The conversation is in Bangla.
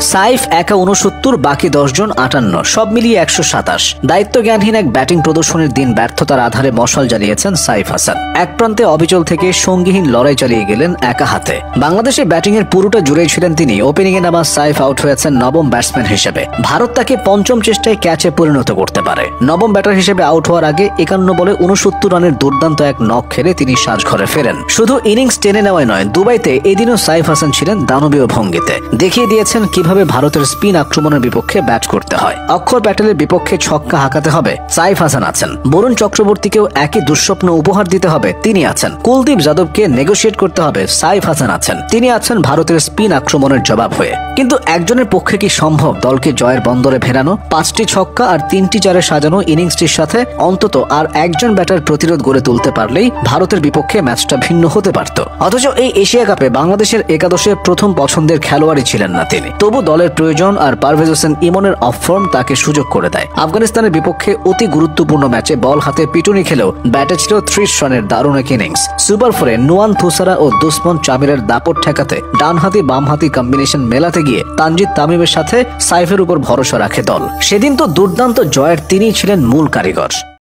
সাইফ একা 69, বাকি 10 জন 58, সব মিলিয়ে 127। দায়িত্বজ্ঞানহীন এক ব্যাটিং প্রদর্শনের দিন ব্যর্থতার আধারে মশাল জ্বালিয়েছেন সাইফ হাসান। এক প্রান্তে অবিচল থেকে সঙ্গীহীন লড়াই চালিয়ে গেলেন একা হাতে। বাংলাদেশের ব্যাটিং এর পুরোটা জুড়েই ছিলেন তিনি। ওপেনিং এ নামা সাইফ আউট হয়েছেন নবম ব্যাটসম্যান হিসেবে। ভারত তাকে পঞ্চম চেষ্টায় ক্যাচে পরিণত করতে পারে। নবম ব্যাটার হিসেবে আউট হওয়ার আগে 51 বলে 69 রানের দুর্দান্ত এক নক খেলে তিনি সাজঘরে ফেরেন। শুধু ইনিংস টেনে নেওয়াই নয়, দুবাইতে এদিনও সাইফ হাসান ছিলেন দানবীয় ভঙ্গিতে। দেখিয়ে দিয়েছেন কিভাবে ভারতের স্পিন আক্রমণের বিপক্ষে ব্যাট করতে হয়। অক্ষর প্যাটেলের বিপক্ষে ছক্কা হাঁকাতে হবে, সাইফ হাসান আছেন। বরুণ চক্রবর্তীকেও একই দুঃস্বপ্ন উপহার দিতে হবে, তিনি আছেন। কুলদীপ যাদবকে নেগোশিয়েট করতে হবে, সাইফ হাসান আছেন। তিনি আছেন ভারতের স্পিন আক্রমণের জবাব হয়ে। কিন্তু একজনের পক্ষে কি সম্ভব দলকে জয়ের বন্দরে ফেরানো? 5টি ছক্কা আর 3টি চারে সাজানো ইনিংসটির সাথে অন্তত আর একজন ব্যাটার প্রতিরোধ গড়ে তুলতে পারলেই ভারতের বিপক্ষে ম্যাচটা ভিন্ন হতে পারত। অথচ এই এশিয়া কাপে বাংলাদেশের একাদশে প্রথম পছন্দের খেলোয়াড়ই ছিলেন না তিনি। তবু দলের প্রয়োজন আর পারভেজ হোসেন ইমনের অফ ফর্ম তাকে সুযোগ করে দেয়। আফগানিস্তানের বিপক্ষে অতি গুরুত্বপূর্ণ ম্যাচে বল হাতে পিটুনি খেলেও ব্যাটে ছিল 30 রানের দারুণ এক ইনিংস। সুপার 4-এ নুয়ান থুসারা ও দুসমন চামিরের দাপট ঠেকাতে ডানহাতি বামহাতি কম্বিনেশন মেলাতে গিয়ে তানজিদ তামিমের সাথে সাইফের উপর ভরসা রাখে দল। সেদিন তো দুর্দান্ত জয়ের তিনিই ছিলেন মূল কারিগর।